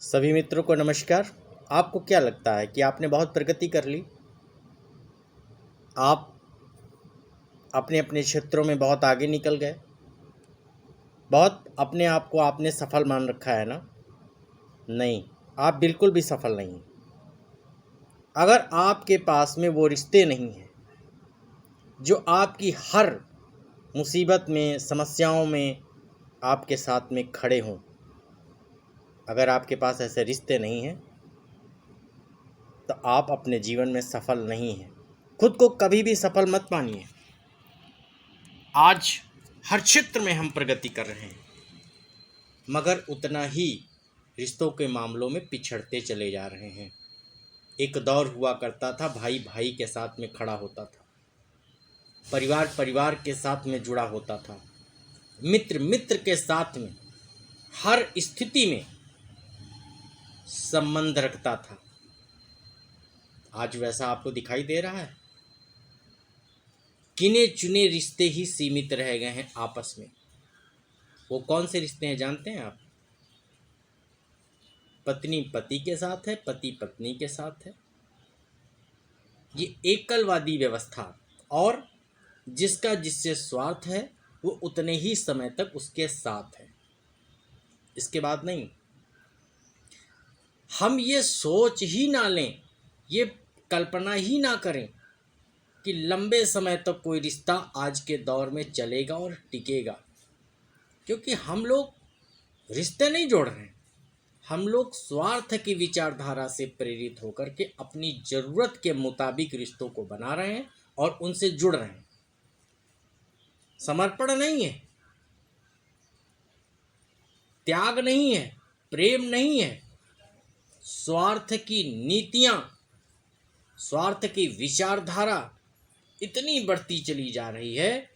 सभी मित्रों को नमस्कार। आपको क्या लगता है कि आपने बहुत प्रगति कर ली? आप अपने अपने क्षेत्रों में बहुत आगे निकल गए, बहुत अपने आप को आपने सफल मान रखा है ना? नहीं, आप बिल्कुल भी सफल नहीं हैं। अगर आपके पास में वो रिश्ते नहीं हैं जो आपकी हर मुसीबत में, समस्याओं में आपके साथ में खड़े हों, अगर आपके पास ऐसे रिश्ते नहीं हैं तो आप अपने जीवन में सफल नहीं हैं। खुद को कभी भी सफल मत मानिए। आज हर क्षेत्र में हम प्रगति कर रहे हैं, मगर उतना ही रिश्तों के मामलों में पिछड़ते चले जा रहे हैं। एक दौर हुआ करता था, भाई भाई के साथ में खड़ा होता था, परिवार परिवार के साथ में जुड़ा होता था, मित्र मित्र के साथ में हर स्थिति में संबंध रखता था। आज वैसा आपको दिखाई दे रहा है? गिने चुने रिश्ते ही सीमित रह गए हैं आपस में। वो कौन से रिश्ते हैं जानते हैं आप? पत्नी पति के साथ है, पति पत्नी के साथ है। ये एकलवादी व्यवस्था, और जिसका जिससे स्वार्थ है वो उतने ही समय तक उसके साथ है, इसके बाद नहीं। हम ये सोच ही ना लें, ये कल्पना ही ना करें कि लंबे समय तक कोई रिश्ता आज के दौर में चलेगा और टिकेगा, क्योंकि हम लोग रिश्ते नहीं जोड़ रहे हैं। हम लोग स्वार्थ की विचारधारा से प्रेरित होकर के अपनी जरूरत के मुताबिक रिश्तों को बना रहे हैं और उनसे जुड़ रहे हैं। समर्पण नहीं है, त्याग नहीं है, प्रेम नहीं है। स्वार्थ की नीतियां, स्वार्थ की विचारधारा इतनी बढ़ती चली जा रही है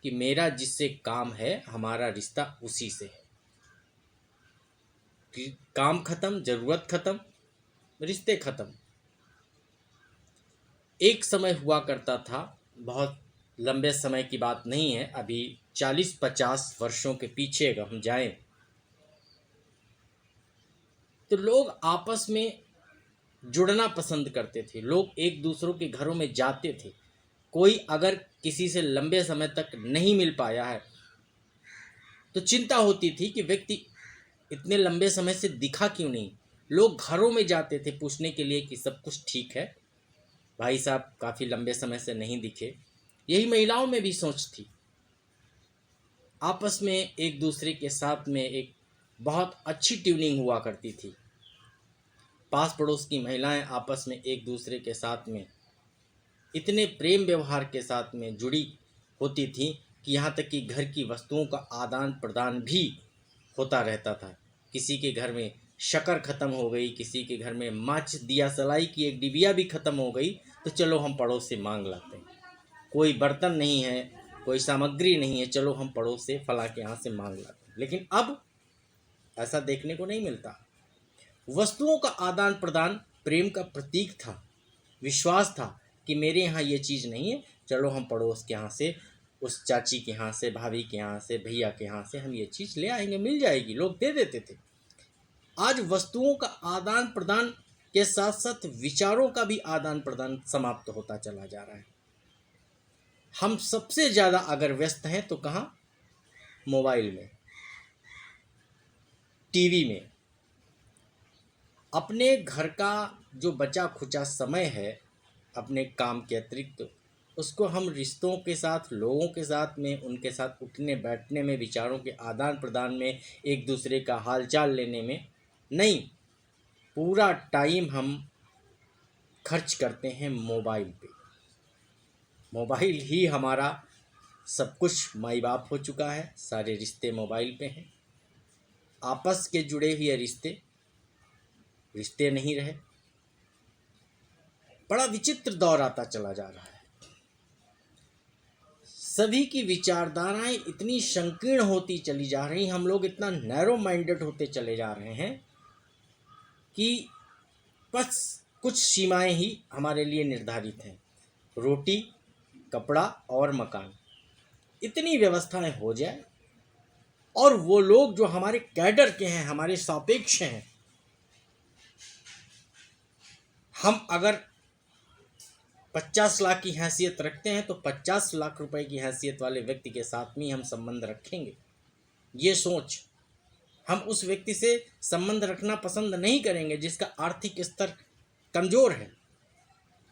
कि मेरा जिससे काम है, हमारा रिश्ता उसी से है। काम खत्म, जरूरत खत्म, रिश्ते खत्म। एक समय हुआ करता था, बहुत लंबे समय की बात नहीं है, अभी 40-50 वर्षों के पीछे अगर हम जाएं तो लोग आपस में जुड़ना पसंद करते थे। लोग एक दूसरों के घरों में जाते थे। कोई अगर किसी से लंबे समय तक नहीं मिल पाया है तो चिंता होती थी कि व्यक्ति इतने लंबे समय से दिखा क्यों नहीं। लोग घरों में जाते थे पूछने के लिए कि सब कुछ ठीक है, भाई साहब काफ़ी लंबे समय से नहीं दिखे। यही महिलाओं में भी सोच थी। आपस में एक दूसरे के साथ में एक बहुत अच्छी ट्यूनिंग हुआ करती थी। पास पड़ोस की महिलाएं आपस में एक दूसरे के साथ में इतने प्रेम व्यवहार के साथ में जुड़ी होती थी कि यहाँ तक कि घर की वस्तुओं का आदान प्रदान भी होता रहता था। किसी के घर में शक्कर ख़त्म हो गई, किसी के घर में माचिस दिया सलाई की एक डिबिया भी ख़त्म हो गई, तो चलो हम पड़ोस से मांग लाते हैं। कोई बर्तन नहीं है, कोई सामग्री नहीं है, चलो हम पड़ोस से फला के यहाँ से मांग लाते हैं। लेकिन अब ऐसा देखने को नहीं मिलता। वस्तुओं का आदान प्रदान प्रेम का प्रतीक था, विश्वास था कि मेरे यहाँ ये चीज़ नहीं है, चलो हम पड़ोस के यहाँ से, उस चाची के यहाँ से, भाभी के यहाँ से, भैया के यहाँ से हम ये चीज़ ले आएंगे, मिल जाएगी। लोग दे देते थे। आज वस्तुओं का आदान प्रदान के साथ साथ विचारों का भी आदान प्रदान समाप्त होता चला जा रहा है। हम सबसे ज़्यादा अगर व्यस्त हैं तो कहाँ? मोबाइल में, टीवी में। अपने घर का जो बचा खुचा समय है अपने काम के अतिरिक्त, उसको हम रिश्तों के साथ, लोगों के साथ में, उनके साथ उठने बैठने में, विचारों के आदान प्रदान में, एक दूसरे का हालचाल लेने में नहीं, पूरा टाइम हम खर्च करते हैं मोबाइल पे। मोबाइल ही हमारा सब कुछ माई बाप हो चुका है। सारे रिश्ते मोबाइल पे हैं। आपस के जुड़े हुए रिश्ते नहीं रहे। बड़ा विचित्र दौर आता चला जा रहा है। सभी की विचारधाराएं इतनी संकीर्ण होती चली जा रही, हम लोग इतना नैरो माइंडेड होते चले जा रहे हैं कि बस कुछ सीमाएं ही हमारे लिए निर्धारित हैं। रोटी, कपड़ा और मकान, इतनी व्यवस्थाएं हो जाए और वो लोग जो हमारे कैडर के हैं, हमारे सापेक्ष हैं, हम अगर 50 लाख की हैसियत रखते हैं तो 50 लाख रुपए की हैसियत वाले व्यक्ति के साथ में हम संबंध रखेंगे। ये सोच, हम उस व्यक्ति से संबंध रखना पसंद नहीं करेंगे जिसका आर्थिक स्तर कमज़ोर है,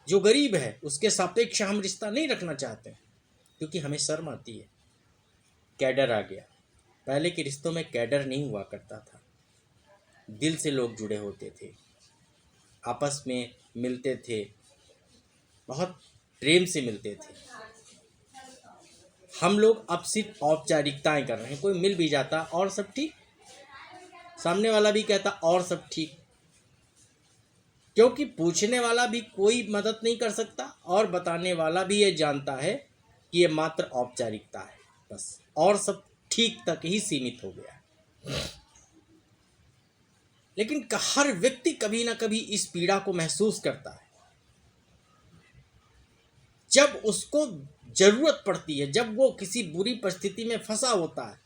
जो गरीब है, उसके सापेक्ष हम रिश्ता नहीं रखना चाहते, क्योंकि हमें शर्म आती है। कैडर आ गया। पहले के रिश्तों में कैडर नहीं हुआ करता था, दिल से लोग जुड़े होते थे, आपस में मिलते थे, बहुत प्रेम से मिलते थे। हम लोग अब सिर्फ औपचारिकताएं कर रहे हैं। कोई मिल भी जाता और सब ठीक, सामने वाला भी कहता और सब ठीक, क्योंकि पूछने वाला भी कोई मदद नहीं कर सकता और बताने वाला भी ये जानता है कि ये मात्र औपचारिकता है, बस और सब ठीक तक ही सीमित हो गया। लेकिन हर व्यक्ति कभी ना कभी इस पीड़ा को महसूस करता है। जब उसको जरूरत पड़ती है, जब वो किसी बुरी परिस्थिति में फंसा होता है,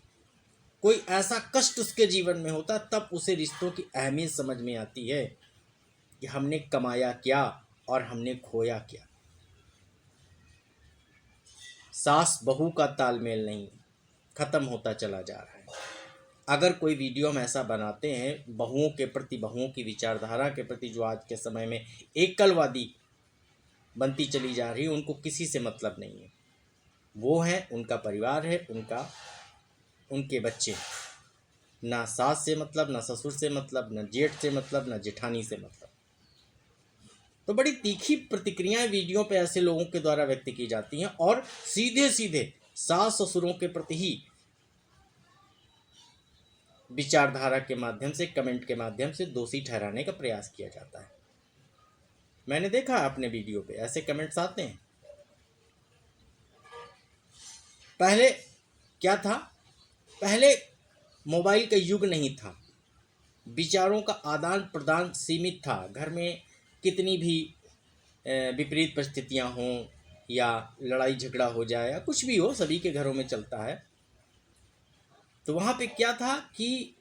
कोई ऐसा कष्ट उसके जीवन में होता है, तब उसे रिश्तों की अहमियत समझ में आती है कि हमने कमाया क्या और हमने खोया क्या। सास बहू का तालमेल नहीं, खत्म होता चला जा रहा है। अगर कोई वीडियो हम ऐसा बनाते हैं बहुओं के प्रति, बहुओं की विचारधारा के प्रति, जो आज के समय में एकलवादी बनती चली जा रही है, उनको किसी से मतलब नहीं है। वो है, उनका परिवार है, उनके बच्चे, ना सास से मतलब, ना ससुर से मतलब, ना जेठ से मतलब, ना जेठानी से मतलब। तो बड़ी तीखी प्रतिक्रियाएं वीडियो पे ऐसे लोगों के द्वारा व्यक्त की जाती हैं और सीधे सीधे सास ससुरों के प्रति ही विचारधारा के माध्यम से, कमेंट के माध्यम से दोषी ठहराने का प्रयास किया जाता है। मैंने देखा अपने वीडियो पे ऐसे कमेंट्स आते हैं। पहले क्या था, पहले मोबाइल का युग नहीं था, विचारों का आदान प्रदान सीमित था। घर में कितनी भी विपरीत परिस्थितियां हों या लड़ाई झगड़ा हो जाए या कुछ भी हो, सभी के घरों में चलता है। तो वहाँ पे क्या था कि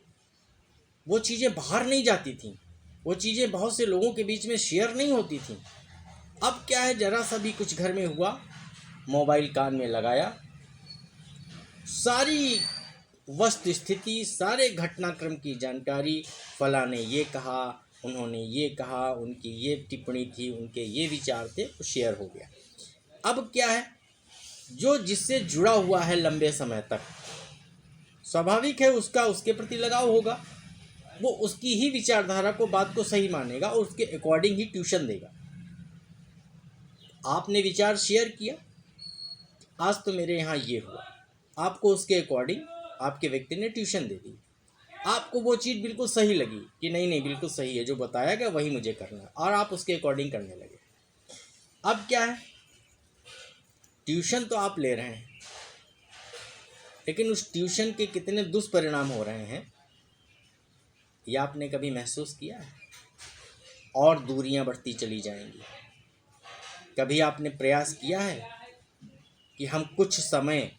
वो चीज़ें बाहर नहीं जाती थीं, वो चीज़ें बहुत से लोगों के बीच में शेयर नहीं होती थीं। अब क्या है, ज़रा सा भी कुछ घर में हुआ, मोबाइल कान में लगाया, सारी वस्तु स्थिति, सारे घटनाक्रम की जानकारी, फला ने ये कहा, उन्होंने ये कहा, उनकी ये टिप्पणी थी, उनके ये विचार थे, वो शेयर हो गया। अब क्या है, जो जिससे जुड़ा हुआ है लंबे समय तक, स्वाभाविक है उसका उसके प्रति लगाव होगा, वो उसकी ही विचारधारा को, बात को सही मानेगा और उसके अकॉर्डिंग ही ट्यूशन देगा। आपने विचार शेयर किया, आज तो मेरे यहाँ ये हुआ, आपको उसके अकॉर्डिंग आपके व्यक्ति ने ट्यूशन दे दी। आपको वो चीज़ बिल्कुल सही लगी कि नहीं नहीं बिल्कुल सही है, जो बताया गया वही मुझे करना है, और आप उसके अकॉर्डिंग करने लगे। अब क्या है, ट्यूशन तो आप ले रहे हैं, लेकिन उस ट्यूशन के कितने दुष्परिणाम हो रहे हैं ये आपने कभी महसूस किया है? और दूरियां बढ़ती चली जाएंगी। कभी आपने प्रयास किया है कि हम कुछ समय,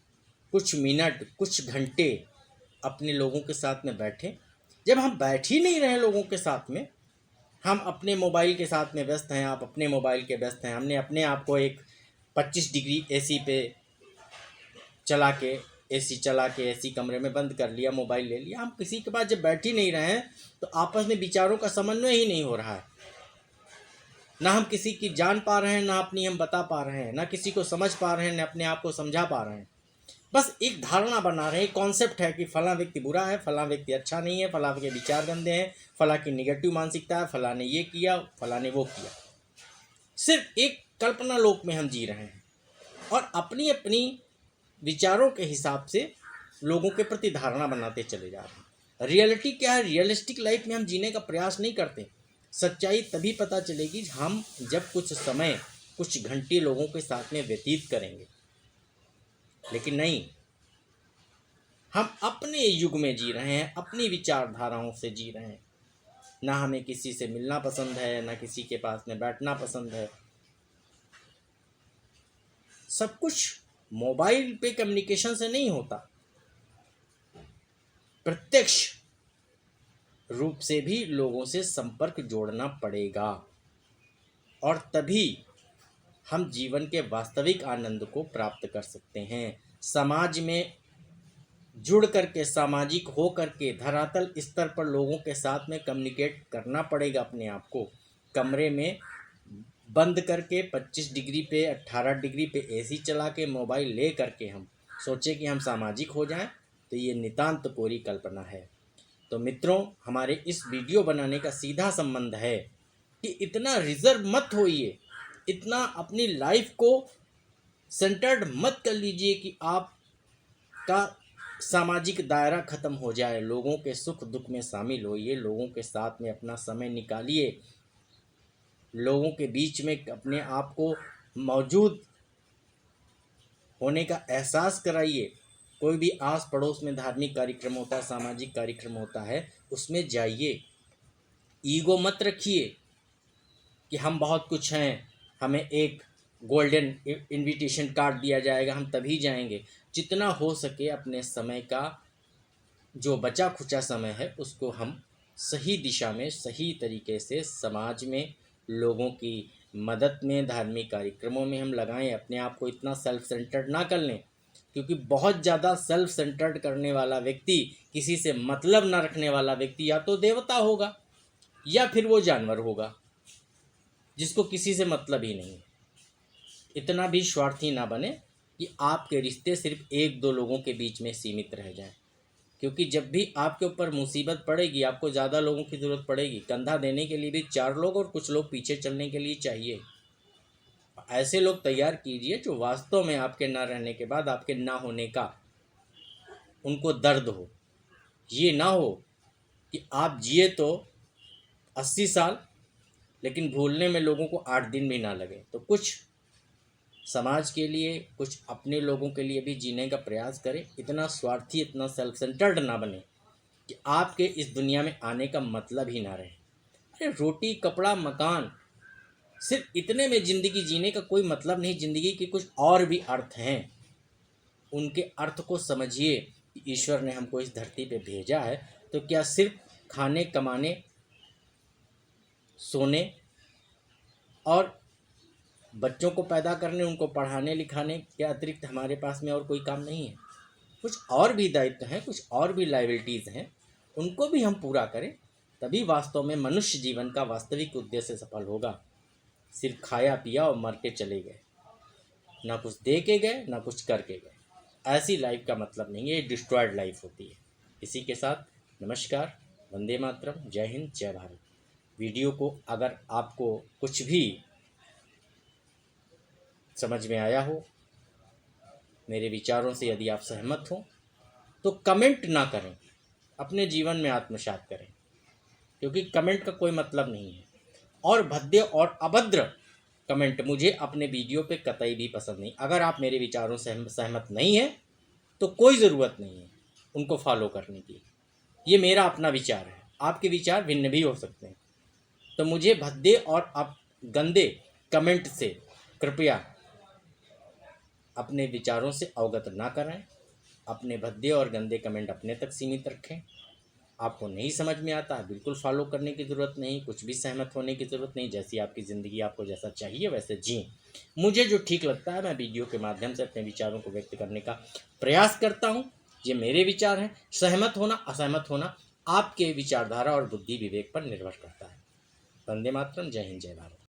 कुछ मिनट, कुछ घंटे अपने लोगों के साथ में बैठें? जब हम बैठ ही नहीं रहे लोगों के साथ में, हम अपने मोबाइल के साथ में व्यस्त हैं, आप अपने मोबाइल के व्यस्त हैं, हमने अपने आप को एक 25 डिग्री एसी पे चला के, एसी चला के एसी कमरे में बंद कर लिया, मोबाइल ले लिया। हम किसी के पास जब बैठ ही नहीं रहे हैं तो आपस में विचारों का समन्वय ही नहीं हो रहा है। ना हम किसी की जान पा रहे हैं, ना अपनी हम बता पा रहे हैं, ना किसी को समझ पा रहे हैं, ना अपने आप को समझा पा रहे हैं। बस एक धारणा बना रहे हैं, कॉन्सेप्ट है कि फला व्यक्ति बुरा है, फला व्यक्ति अच्छा नहीं है, फला के विचार गंदे हैं, फला की निगेटिव मानसिकता है, फला ने ये किया, फला ने वो किया। सिर्फ एक कल्पना लोक में हम जी रहे हैं और अपनी अपनी विचारों के हिसाब से लोगों के प्रति धारणा बनाते चले जा रहे हैं। रियलिटी क्या है, रियलिस्टिक लाइफ में हम जीने का प्रयास नहीं करते। सच्चाई तभी पता चलेगी हम जब कुछ समय, कुछ घंटे लोगों के साथ में व्यतीत करेंगे। लेकिन नहीं, हम अपने युग में जी रहे हैं, अपनी विचारधाराओं से जी रहे हैं। ना हमें किसी से मिलना पसंद है, ना किसी के पास में बैठना पसंद है। सब कुछ मोबाइल पे कम्युनिकेशन से नहीं होता, प्रत्यक्ष रूप से भी लोगों से संपर्क जोड़ना पड़ेगा। और तभी हम जीवन के वास्तविक आनंद को प्राप्त कर सकते हैं। समाज में जुड़ करके, सामाजिक हो करके, धरातल स्तर पर लोगों के साथ में कम्युनिकेट करना पड़ेगा। अपने आप को कमरे में बंद करके 25 डिग्री पे, 18 डिग्री पे एसी चला के, मोबाइल ले करके हम सोचे कि हम सामाजिक हो जाएं, तो ये नितांत कोरी कल्पना है। तो मित्रों, हमारे इस वीडियो बनाने का सीधा संबंध है कि इतना रिजर्व मत होइए, इतना अपनी लाइफ को सेंटर्ड मत कर लीजिए कि आपका सामाजिक दायरा ख़त्म हो जाए। लोगों के सुख दुख में शामिल होइए, लोगों के साथ में अपना समय निकालिए, लोगों के बीच में अपने आप को मौजूद होने का एहसास कराइए। कोई भी आस पड़ोस में धार्मिक कार्यक्रम होता है, सामाजिक कार्यक्रम होता है, उसमें जाइए। ईगो मत रखिए कि हम बहुत कुछ हैं, हमें एक गोल्डन इनविटेशन कार्ड दिया जाएगा, हम तभी जाएंगे। जितना हो सके अपने समय का जो बचा खुचा समय है उसको हम सही दिशा में, सही तरीके से समाज में, लोगों की मदद में, धार्मिक कार्यक्रमों में हम लगाएं। अपने आप को इतना सेल्फ सेंटर्ड ना कर लें, क्योंकि बहुत ज़्यादा सेल्फ सेंटर्ड करने वाला व्यक्ति, किसी से मतलब ना रखने वाला व्यक्ति या तो देवता होगा या फिर वो जानवर होगा जिसको किसी से मतलब ही नहीं है। इतना भी स्वार्थी ना बने कि आपके रिश्ते सिर्फ एक दो लोगों के बीच में सीमित रह जाएं, क्योंकि जब भी आपके ऊपर मुसीबत पड़ेगी, आपको ज़्यादा लोगों की ज़रूरत पड़ेगी। कंधा देने के लिए भी 4 लोग और कुछ लोग पीछे चलने के लिए चाहिए। ऐसे लोग तैयार कीजिए जो वास्तव में आपके ना रहने के बाद, आपके ना होने का उनको दर्द हो। ये ना हो कि आप जिए तो 80 साल, लेकिन भूलने में लोगों को 8 दिन भी ना लगे। तो कुछ समाज के लिए, कुछ अपने लोगों के लिए भी जीने का प्रयास करें। इतना स्वार्थी, इतना सेल्फ सेंटर्ड ना बने कि आपके इस दुनिया में आने का मतलब ही ना रहे। अरे रोटी, कपड़ा, मकान, सिर्फ इतने में ज़िंदगी जीने का कोई मतलब नहीं। ज़िंदगी के कुछ और भी अर्थ हैं, उनके अर्थ को समझिए कि ईश्वर ने हमको इस धरती पे भेजा है तो क्या सिर्फ खाने, कमाने, सोने और बच्चों को पैदा करने, उनको पढ़ाने लिखाने के अतिरिक्त हमारे पास में और कोई काम नहीं है? कुछ और भी दायित्व हैं, कुछ और भी लायबिलिटीज़ हैं, उनको भी हम पूरा करें, तभी वास्तव में मनुष्य जीवन का वास्तविक उद्देश्य सफल होगा। सिर्फ खाया पिया और मर के चले गए, ना कुछ दे के गए, ना कुछ करके गए, ऐसी लाइफ का मतलब नहीं है। ये डिस्ट्रॉयड लाइफ होती है। इसी के साथ नमस्कार, वंदे मातरम, जय हिंद, जय भारत। वीडियो को अगर आपको कुछ भी समझ में आया हो, मेरे विचारों से यदि आप सहमत हो, तो कमेंट ना करें, अपने जीवन में आत्मसात करें, क्योंकि कमेंट का कोई मतलब नहीं है। और भद्दे और अभद्र कमेंट मुझे अपने वीडियो पे कतई भी पसंद नहीं। अगर आप मेरे विचारों से सहमत नहीं हैं तो कोई ज़रूरत नहीं है उनको फॉलो करने की। ये मेरा अपना विचार है, आपके विचार भिन्न भी हो सकते हैं। तो मुझे भद्दे और गंदे कमेंट से कृपया अपने विचारों से अवगत ना कराएं। अपने भद्दे और गंदे कमेंट अपने तक सीमित रखें। आपको नहीं समझ में आता है, बिल्कुल फॉलो करने की ज़रूरत नहीं, कुछ भी सहमत होने की ज़रूरत नहीं। जैसी आपकी ज़िंदगी, आपको जैसा चाहिए वैसे जिएं। मुझे जो ठीक लगता है मैं वीडियो के माध्यम से अपने विचारों को व्यक्त करने का प्रयास करता हूँ। ये मेरे विचार हैं। सहमत होना, असहमत होना आपके विचारधारा और बुद्धि विवेक पर निर्भर करता है। वंदे मातरम, जय हिंद, जय भारत।